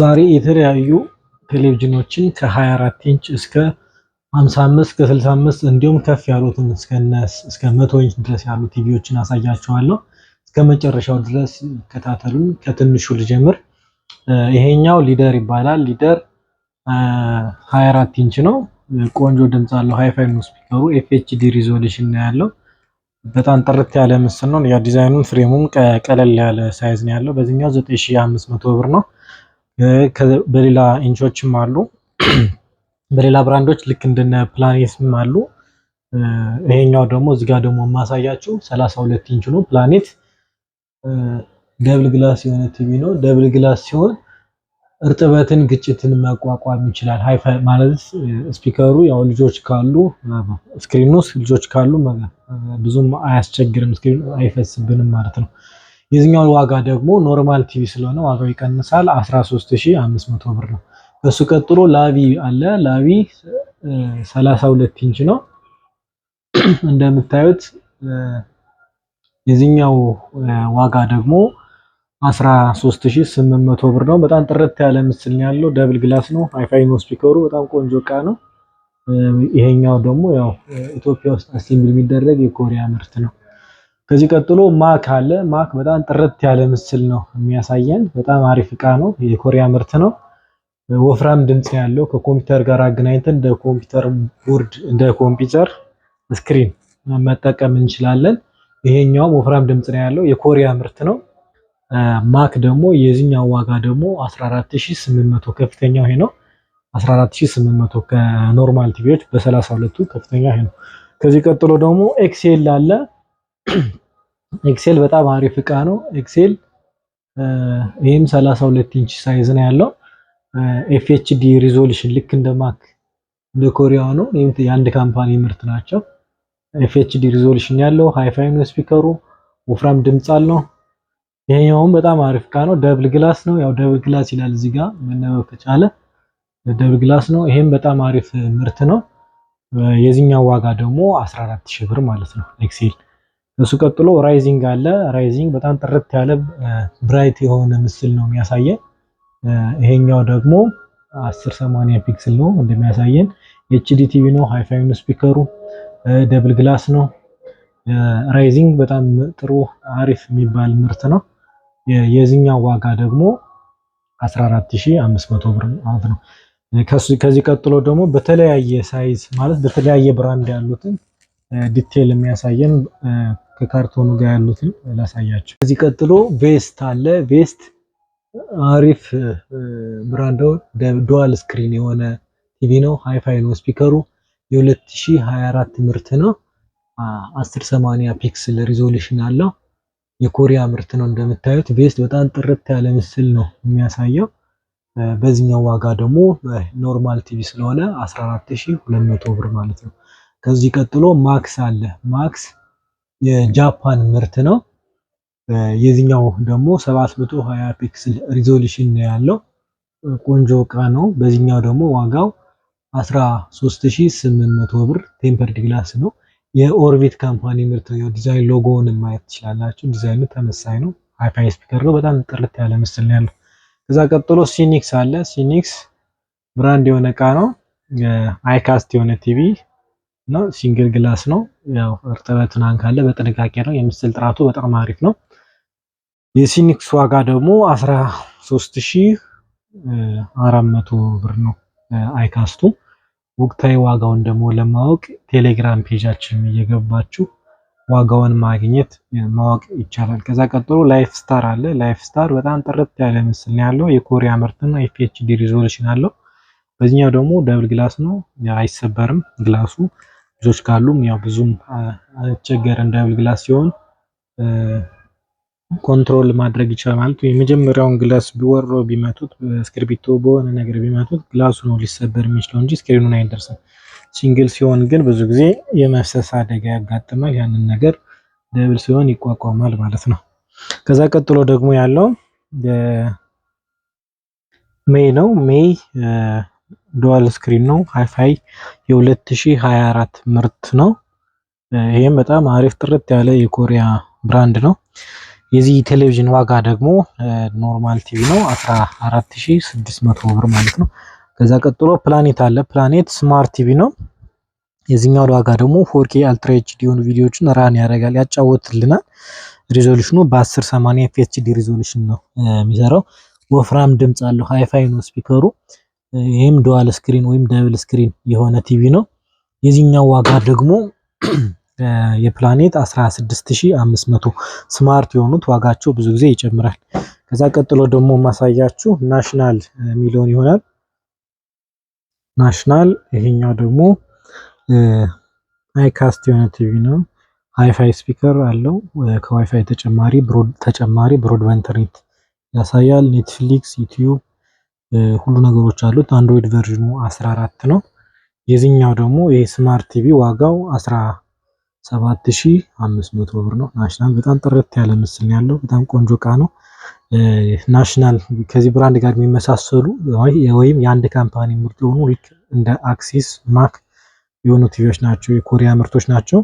ዛሬ የተለያዩ ቴሌቪዥኖችን ከ24 ኢንች እስከ 55 እስከ 65 እንዲሁም ከፍ ያሉትን እስከ 100 ኢንች ድረስ ያሉ ቲቪዎችን አሳያችኋለሁ። እስከ መጨረሻው ድረስ ከታተሉን። ከትንሹ ልጀምር። ይሄኛው ሊደር ይባላል። ሊደር 24 ኢንች ነው። ቆንጆ ድምጽ አለው። ሃይፋይ ነው ስፒከሩ። ኤፍኤችዲ ሪዞሉሽን ነው ያለው። በጣም ጥርት ያለ ምስል ነው። ያ ዲዛይኑን ፍሬሙም ቀለል ያለ ሳይዝ ነው ያለው። በዚህኛው 9500 ብር ነው። በሌላ ኢንቾችም አሉ። በሌላ ብራንዶች ልክ እንደነ ፕላኔትም አሉ። ይሄኛው ደግሞ እዚህ ጋር ደግሞ የማሳያችሁ 32 ኢንች ነው። ፕላኔት ደብል ግላስ የሆነ ቲቪ ነው። ደብል ግላስ ሲሆን እርጥበትን፣ ግጭትን መቋቋም ይችላል። ሃይፋይ ማለት ስፒከሩ ያው ልጆች ካሉ ስክሪኑ ልጆች ካሉ ብዙም አያስቸግርም፣ ስክሪኑ አይፈስብንም ማለት ነው። የዚህኛው ዋጋ ደግሞ ኖርማል ቲቪ ስለሆነ ዋጋው ይቀንሳል። 13500 ብር ነው። በሱ ቀጥሎ ላቪ አለ። ላቪ 32 ኢንች ነው። እንደምታዩት የዚህኛው ዋጋ ደግሞ 13800 ብር ነው። በጣም ጥርት ያለ ምስል ነው ያለው። ደብል ግላስ ነው። ሃይፋይ ነው ስፒከሩ። በጣም ቆንጆ እቃ ነው። ይሄኛው ደግሞ ያው ኢትዮጵያ ውስጥ አሴምብል የሚደረግ የኮሪያ ምርት ነው። ከዚህ ቀጥሎ ማክ አለ። ማክ በጣም ጥርት ያለ ምስል ነው የሚያሳየን። በጣም አሪፍ እቃ ነው። የኮሪያ ምርት ነው። ወፍራም ድምጽ ያለው ከኮምፒውተር ጋር አገናኝተን እንደ ኮምፒውተር ቦርድ እንደ ኮምፒውተር ስክሪን መጠቀም እንችላለን። ይሄኛው ወፍራም ድምጽ ነው ያለው። የኮሪያ ምርት ነው። ማክ ደግሞ የዚህኛው ዋጋ ደግሞ 14800 ከፍተኛው ይሄ ነው። 14800 ከኖርማል ቲቪዎች በ32ቱ ከፍተኛ ይሄ ነው። ከዚህ ቀጥሎ ደግሞ ኤክሴል አለ። ኤክሴል በጣም አሪፍ እቃ ነው። ኤክሴል ይሄም 32 ኢንች ሳይዝ ነው ያለው። ኤፍኤችዲ ሪዞሉሽን ልክ እንደ ማክ እንደ ኮሪያው ነው። ይሄም የአንድ ካምፓኒ ምርት ናቸው። ኤፍኤችዲ ሪዞሉሽን ያለው ሃይፋይ ነው ስፒከሩ። ወፍራም ድምጽ አለው። ይሄኛውም በጣም አሪፍ እቃ ነው። ደብል ግላስ ነው። ያው ደብል ግላስ ይላል እዚህ ጋር መነበብ ከቻለ ደብል ግላስ ነው። ይሄም በጣም አሪፍ ምርት ነው። የዚህኛው ዋጋ ደግሞ 14000 ብር ማለት ነው ኤክሴል። እሱ ቀጥሎ ራይዚንግ አለ። ራይዚንግ በጣም ጥርት ያለ ብራይት የሆነ ምስል ነው የሚያሳየን። ይሄኛው ደግሞ 1080 ፒክስል ነው እንደሚያሳየን። ኤችዲ ቲቪ ነው። ሃይፋይ ነው ስፒከሩ። ደብል ግላስ ነው። ራይዚንግ በጣም ጥሩ አሪፍ የሚባል ምርት ነው። የዚህኛው ዋጋ ደግሞ 14500 ብር ማለት ነው። ከዚህ ቀጥሎ ደግሞ በተለያየ ሳይዝ ማለት በተለያየ ብራንድ ያሉትን ዲቴል የሚያሳየን ከካርቶኑ ጋር ያሉትን ላሳያችሁ። ከዚህ ቀጥሎ ቬስት አለ። ቬስት አሪፍ ብራንድ ዱዋል ስክሪን የሆነ ቲቪ ነው። ሃይፋይ ነው ስፒከሩ። የ2024 ምርት ነው። 1080 ፒክስል ሪዞሉሽን አለው። የኮሪያ ምርት ነው። እንደምታዩት ቬስት በጣም ጥርት ያለ ምስል ነው የሚያሳየው። በዚህኛው ዋጋ ደግሞ ኖርማል ቲቪ ስለሆነ 14200 ብር ማለት ነው። ከዚህ ቀጥሎ ማክስ አለ። ማክስ የጃፓን ምርት ነው። የዚህኛው ደግሞ 720 ፒክስል ሪዞሉሽን ነው ያለው። ቆንጆ እቃ ነው። በዚህኛው ደግሞ ዋጋው 13800 ብር። ቴምፐርድ ግላስ ነው። የኦርቢት ካምፓኒ ምርት ነው። ዲዛይን ሎጎውን ማየት ትችላላችሁ። ዲዛይኑ ተመሳሳይ ነው። ሃይፋይ ስፒከር ነው። በጣም ጥርት ያለ ምስል ነው ያለው። ከዛ ቀጥሎ ሲኒክስ አለ። ሲኒክስ ብራንድ የሆነ እቃ ነው። አይካስት የሆነ ቲቪ ነው። ሲንግል ግላስ ነው። ያው እርጥበትን አንካለ በጥንቃቄ ነው። የምስል ጥራቱ በጣም አሪፍ ነው። የሲኒክስ ዋጋ ደግሞ 13400 ብር ነው አይካስቱ። ወቅታዊ ዋጋውን ደግሞ ለማወቅ ቴሌግራም ፔጃችን እየገባችሁ ዋጋውን ማወቅ ይቻላል። ከዛ ቀጥሎ ላይፍ ስታር አለ። ላይፍ ስታር በጣም ጥርት ያለ ምስል ነው ያለው። የኮሪያ ምርት ነው። ኤፍኤችዲ ሪዞሉሽን አለው። በዚህኛው ደግሞ ደብል ግላስ ነው። አይሰበርም ግላሱ። ልጆች ካሉም ያው ብዙም አቸገረን። ደብል ግላስ ሲሆን ኮንትሮል ማድረግ ይችላል ማለት ነው። የመጀመሪያውን ግላስ ቢወሮ ቢመቱት ስክሪፕቶ በሆነ ነገር ቢመቱት ግላሱ ነው ሊሰበር የሚችለው እንጂ ስክሪኑን አይደርስም። ሲንግል ሲሆን ግን ብዙ ጊዜ የመፍሰስ አደጋ ያጋጥማል። ያንን ነገር ደብል ሲሆን ይቋቋማል ማለት ነው። ከዛ ቀጥሎ ደግሞ ያለው ሜይ ነው። ሜይ ዱዋል ስክሪን ነው። ሃይፋይ የ2024 ምርት ነው። ይሄም በጣም አሪፍ ጥርት ያለ የኮሪያ ብራንድ ነው። የዚህ ቴሌቪዥን ዋጋ ደግሞ ኖርማል ቲቪ ነው 14600 ብር ማለት ነው። ከዛ ቀጥሎ ፕላኔት አለ። ፕላኔት ስማርት ቲቪ ነው። የዚህኛው ዋጋ ደግሞ 4K አልትራ ኤችዲ የሆኑ ቪዲዮዎችን ራን ያደርጋል፣ ያጫወትልናል። ሪዞሉሽኑ በ1080 ኤፍኤችዲ ሪዞሉሽን ነው የሚሰራው። ወፍራም ድምጽ አለው፣ ሃይፋይ ነው ስፒከሩ። ይህም ዱዋል ስክሪን ወይም ዳብል ስክሪን የሆነ ቲቪ ነው። የዚህኛው ዋጋ ደግሞ የፕላኔት 16500 ስማርት የሆኑት ዋጋቸው ብዙ ጊዜ ይጨምራል። ከዛ ቀጥሎ ደግሞ ማሳያችሁ ናሽናል ሚሊዮን ይሆናል። ናሽናል ይሄኛው ደግሞ አይካስት የሆነ ቲቪ ነው። ሃይፋይ ስፒከር አለው። ከዋይፋይ ተጨማሪ ብሮድባንድ ኢንተርኔት ያሳያል። ኔትፍሊክስ፣ ዩቲዩብ ሁሉ ነገሮች አሉት። አንድሮይድ ቨርዥኑ 14 ነው። የዚህኛው ደግሞ ይሄ ስማርት ቲቪ ዋጋው 17500 ብር ነው። ናሽናል በጣም ጥርት ያለ ምስል ያለው በጣም ቆንጆ እቃ ነው። ናሽናል ከዚህ ብራንድ ጋር የሚመሳሰሉ ወይም የአንድ ካምፓኒ ምርት የሆኑ ልክ እንደ አክሲስ፣ ማክ የሆኑ ቲቪዎች ናቸው። የኮሪያ ምርቶች ናቸው።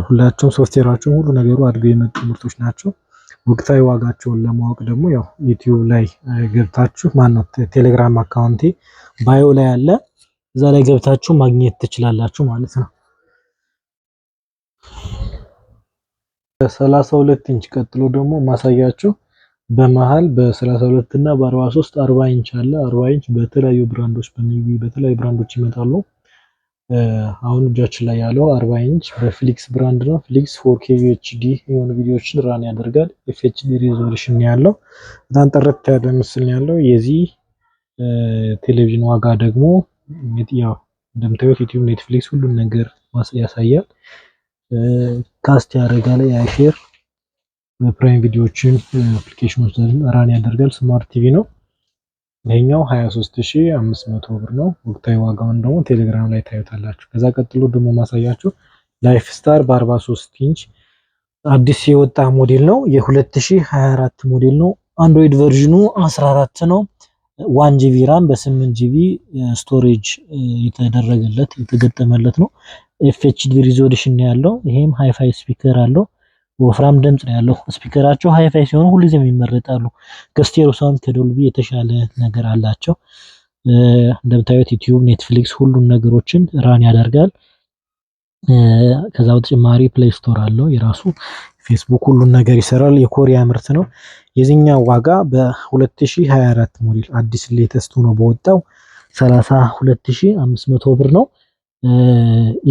ሁላቸውም ሶፍትዌራቸውን ሁሉ ነገሩ አድገው የመጡ ምርቶች ናቸው። ወቅታዊ ዋጋቸውን ለማወቅ ደግሞ ያው ዩቲዩብ ላይ ገብታችሁ ማነው ቴሌግራም አካውንቴ ባዮ ላይ አለ፣ እዛ ላይ ገብታችሁ ማግኘት ትችላላችሁ ማለት ነው። 32 ኢንች ቀጥሎ ደግሞ ማሳያችሁ በመሃል በ32 እና በ43 40 ኢንች አለ። 40 ኢንች በተለያዩ ብራንዶች በተለያዩ ብራንዶች ይመጣሉ። አሁን እጃችን ላይ ያለው 40 ኢንች በፍሊክስ ብራንድ ነው። ፍሊክስ 4K UHD የሆኑ ቪዲዮዎችን ራን ያደርጋል። FHD ሪዞሉሽን ያለው በጣም ጥርት ያለ ምስል ያለው። የዚህ ቴሌቪዥን ዋጋ ደግሞ ያው እንደምታዩት ዩቲዩብ፣ ኔትፍሊክስ ሁሉን ነገር ያሳያል። ካስት ያደርጋል፣ ያሼር በፕራይም ቪዲዮዎችን አፕሊኬሽኖች ራን ያደርጋል። ስማርት ቲቪ ነው። ይሄኛው 23500 ብር ነው። ወቅታዊ ዋጋውን ደግሞ ቴሌግራም ላይ ታዩታላችሁ። ከዛ ቀጥሎ ደግሞ ማሳያችሁ ላይፍ ስታር በ43 ኢንች አዲስ የወጣ ሞዴል ነው። የ2024 ሞዴል ነው። አንድሮይድ ቨርዥኑ 14 ነው። 1GB ራም በ8GB ስቶሬጅ የተደረገለት የተገጠመለት ነው። FHD ሪዞሉሽን ነው ያለው። ይሄም ሃይፋይ ስፒከር አለው። ወፍራም ድምጽ ነው ያለው። ስፒከራቸው ሃይፋይ ሲሆኑ ሁልጊዜም ይመረጣሉ። ከስቴሪዮ ሳውንድ ከዶልቢ የተሻለ ነገር አላቸው። እንደምታዩት ዩቲዩብ፣ ኔትፍሊክስ ሁሉን ነገሮችን ራን ያደርጋል። ከዛ በተጨማሪ ፕሌይ ስቶር አለው የራሱ፣ ፌስቡክ ሁሉን ነገር ይሰራል። የኮሪያ ምርት ነው። የዚህኛው ዋጋ በ2024 ሞዴል አዲስ ሌተስት ሆኖ በወጣው 32500 ብር ነው።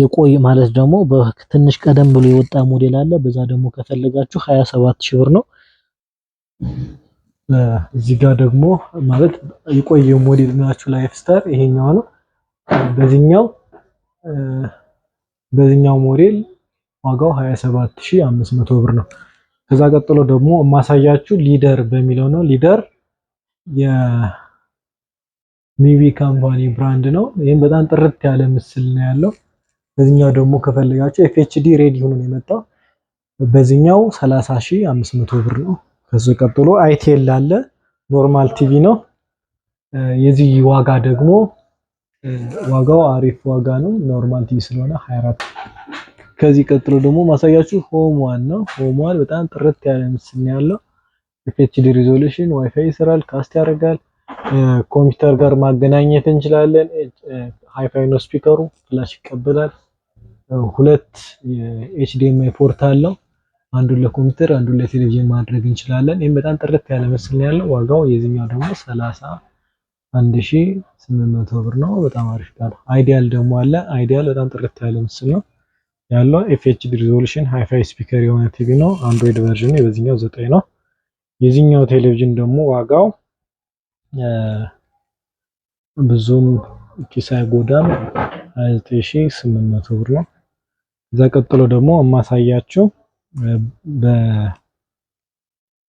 የቆይ ማለት ደግሞ በትንሽ ቀደም ብሎ የወጣ ሞዴል አለ። በዛ ደግሞ ከፈለጋችሁ 27000 ብር ነው። እዚህ ጋር ደግሞ ማለት የቆየው ሞዴል ናችሁ ላይፍ ስታር ይሄኛው ነው። በዚህኛው ሞዴል ዋጋው 27500 ብር ነው። ከዛ ቀጥሎ ደግሞ የማሳያችሁ ሊደር በሚለው ነው። ሊደር የሚዊ ካምፓኒ ብራንድ ነው። ይሄን በጣም ጥርት ያለ ምስል ነው ያለው። በዚህኛው ደግሞ ከፈለጋችሁ FHD ሬዲ ሆኖ ነው የመጣው። በዚህኛው 30500 ብር ነው። ከዚህ ቀጥሎ አይቴል አለ። ኖርማል ቲቪ ነው። የዚህ ዋጋ ደግሞ ዋጋው አሪፍ ዋጋ ነው። ኖርማል ቲቪ ስለሆነ 24። ከዚህ ቀጥሎ ደግሞ ማሳያችሁ ሆም ዋን ነው። ሆም ዋን በጣም ጥርት ያለ ምስል ነው ያለው። FHD ሪዞሉሽን፣ ዋይፋይ ይሰራል፣ ካስት ያደርጋል። ኮምፒውተር ጋር ማገናኘት እንችላለን። ሃይፋይ ነው ስፒከሩ፣ ፍላሽ ይቀበላል። ሁለት HDMI ፖርት አለው። አንዱን ለኮምፒውተር አንዱን ለቴሌቪዥን ማድረግ እንችላለን። ይሄን በጣም ጥርት ያለ ምስል ነው ያለው። ዋጋው የዚህኛው ደግሞ 31800 ብር ነው። በጣም አሪፍ ነው። አይዲያል ደግሞ አለ። አይዲያል በጣም ጥርት ያለ ምስል ነው ያለው። FHD ሪዞሉሽን ሃይፋይ ስፒከር የሆነ ቲቪ ነው። አንድሮይድ ቨርዥን የበዚህኛው 9 ነው። የዚህኛው ቴሌቪዥን ደግሞ ዋጋው ብዙም ኪስ አይጎዳም 29800 ብር ነው። እዛ ቀጥሎ ደግሞ የማሳያችሁ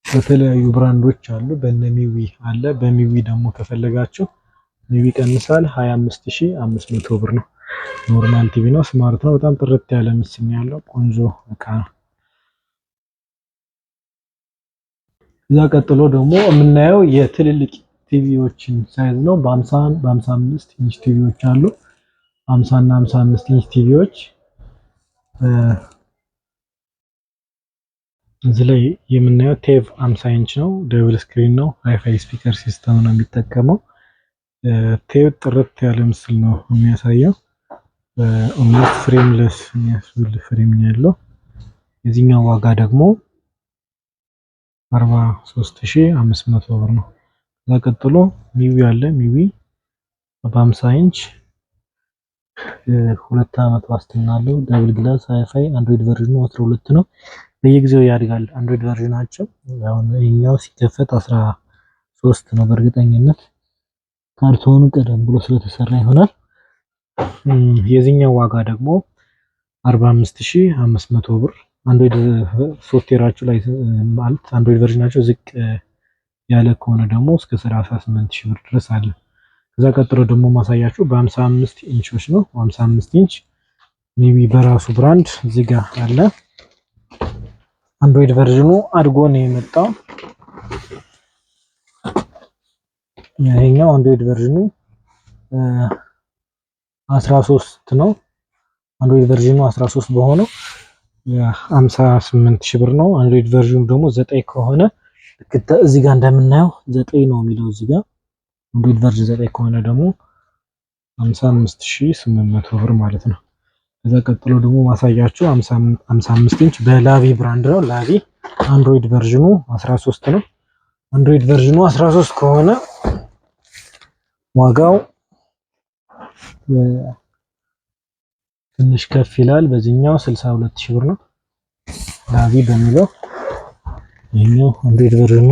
በተለያዩ ብራንዶች አሉ። በነሚዊ አለ። በሚዊ ደግሞ ከፈለጋችሁ ሚዊ ቀንሳል 25500 ብር ነው። ኖርማል ቲቪ ነው። ስማርት ነው። በጣም ጥርት ያለ ምስል ነው ያለው። ቆንጆ እቃ ነው። እዛ ቀጥሎ ደግሞ የምናየው የትልልቅ ቲቪዎችን ሳይዝ ነው። በ50 በ55 ኢንች ቲቪዎች አሉ። 50 እና 55 ኢንች ቲቪዎች እዚህ ላይ የምናየው ቴቭ 50 ኢንች ነው። ደብል ስክሪን ነው። ሃይፋይ ስፒከር ሲስተም ነው የሚጠቀመው። ቴቭ ጥርት ያለ ምስል ነው የሚያሳየው። ኦልሞስት ፍሬምለስ የሚያስብል ፍሬም ነው ያለው። የዚህኛው ዋጋ ደግሞ 43500 ብር ነው። ከዛ ቀጥሎ ሚዊ አለ። ሚዊ በ50 ኢንች 2 ዓመት ዋስትና አለው። ደብል ግላስ ሃይፋይ አንድሮይድ ቨርዥኑ 12 ነው። በየጊዜው ያድጋል አንድሮይድ ቨርዥናቸው። አሁን ይሄኛው ሲከፈት 13 ነው። በእርግጠኝነት ካርቶኑ ቀደም ብሎ ስለተሰራ ይሆናል። የዚህኛው ዋጋ ደግሞ 45500 ብር። አንድሮይድ ሶፍትዌራቸው ላይ ማለት አንድሮይድ ቨርዥናቸው ዝቅ ያለ ከሆነ ደግሞ እስከ 38000 ብር ድረስ አለ። ከዛ ቀጥሎ ደግሞ ማሳያችሁ በ55 ኢንቾች ነው። 55 ኢንች ሚቢ በራሱ ብራንድ እዚህ ጋር አለ። አንድሮይድ ቨርዥኑ አድጎ ነው የመጣው። ይሄኛው አንድሮይድ ቨርዥኑ 13 ነው። አንድሮይድ ቨርዥኑ 13 በሆነው 58000 ብር ነው። አንድሮይድ ቨርዥኑ ደግሞ 9 ከሆነ እዚህ ጋር እንደምናየው 9 ነው የሚለው እዚህ ጋር። አንድሮይድ ቨርዥን 9 ከሆነ ደግሞ 55800 ብር ማለት ነው። ከዛ ቀጥሎ ደግሞ ማሳያችሁ 55 ኢንች በላቪ ብራንድ ነው። ላቪ አንድሮይድ ቨርዥኑ 13 ነው። አንድሮይድ ቨርዥኑ 13 ከሆነ ዋጋው ትንሽ ከፍ ይላል። በዚህኛው 62000 ብር ነው ላቪ በሚለው። ይሄኛው አንድሮይድ ቨርዥኑ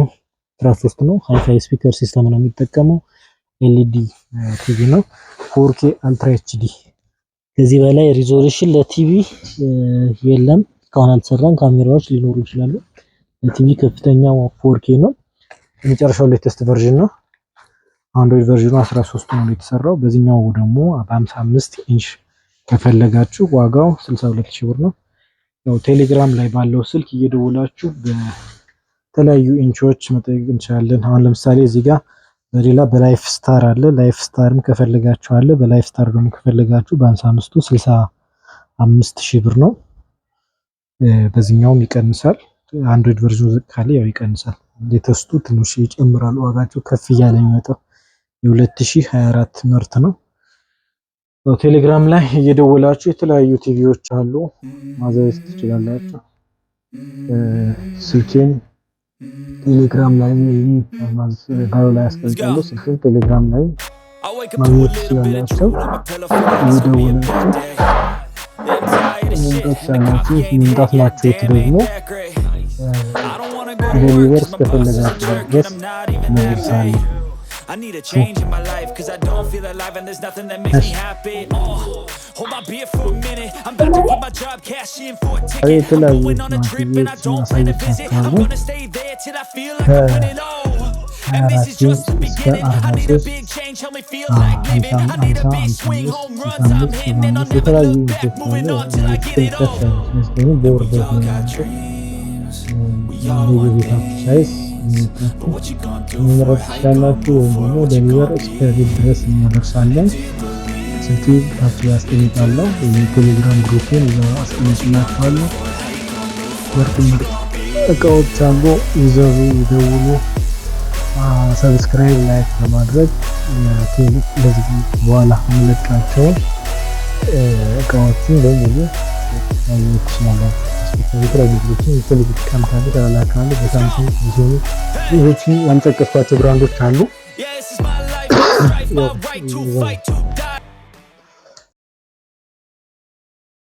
13 ነው። ሃይፋይ ስፒከር ሲስተም ነው የሚጠቀመው። ኤልኢዲ ቲቪ ነው። 4K አልትራ ኤችዲ። ከዚህ በላይ ሪዞሉሽን ለቲቪ የለም፣ እስካሁን አልተሰራም። ካሜራዎች ሊኖሩ ይችላሉ። ለቲቪ ከፍተኛው 4K ነው። የመጨረሻው ሌተስት ቨርዥን ነው። አንድሮይድ ቨርዥኑ 13 ነው የተሰራው። በዚህኛው ደግሞ በ55 ኢንች ከፈለጋችሁ ዋጋው 62000 ብር ነው። ያው ቴሌግራም ላይ ባለው ስልክ እየደወላችሁ በተለያዩ ኢንቾች መጠየቅ እንችላለን። አሁን ለምሳሌ እዚህ ጋር በሌላ በላይፍ ስታር አለ። ላይፍ ስታርም ከፈለጋችሁ አለ። በላይፍ ስታር ደግሞ ከፈለጋችሁ በ55ቱ 65000 ብር ነው። በዚህኛውም ይቀንሳል። አንድሮይድ ቨርዥኑ ዝቅ ካለ ያው ይቀንሳል። ሌተስቱ ትንሽ ይጨምራል። ዋጋቸው ከፍ እያለ የሚመጣው የ2024 ምርት ነው። ቴሌግራም ላይ እየደወላችሁ የተለያዩ ቲቪዎች አሉ ማዘዝ ትችላላችሁ። ስልኬን ቴሌግራም ላይ ባዮ ላይ አስቀምጣለሁ። ስልኬን ቴሌግራም ላይ ማግኘት ትችላላችሁ። እየደወላችሁ መምጣት ማችሁት ደግሞ ዴሊቨር እስከፈለጋችሁ ድረስ መልሳለሁ። I need a change in my life cause I don't feel alive and there's nothing that makes me happy. Hold my beer for a minute. I'm about to quit my job, cash in for a ticket. I'm going on a trip and I don't plan to visit. I'm gonna stay there till I feel like I win it all. And this is just the beginning. I need a big change, help me feel like living. I need a big swing, home runs I'm hitting and I'll never look back. Moving on till I get it all. We all got dreams. We all want things. መምረጥ ትችላላችሁ ወይም ደግሞ ዴሊቨር እስከዚህ ድረስ እናደርሳለን። ስልኬ ታች ያስቀምጣለሁ። የቴሌግራም ግሩፕን እዛው አስቀምጥላችኋለሁ። ምርጥ እቃዎች አሉ። ይዘዙ፣ ይደውሉ። ሰብስክራይብ፣ ላይክ በማድረግ ለዚህ በኋላ የምለቃቸው እቃዎችን በሙሉ ማግኘት ትችላላችሁ። የቴሌቪዥን ካምፓኒ ተላላካሉ። በሳምሰንግ ቢሆኑ ሌሎችም ያልጠቀስኳቸው ብራንዶች አሉ።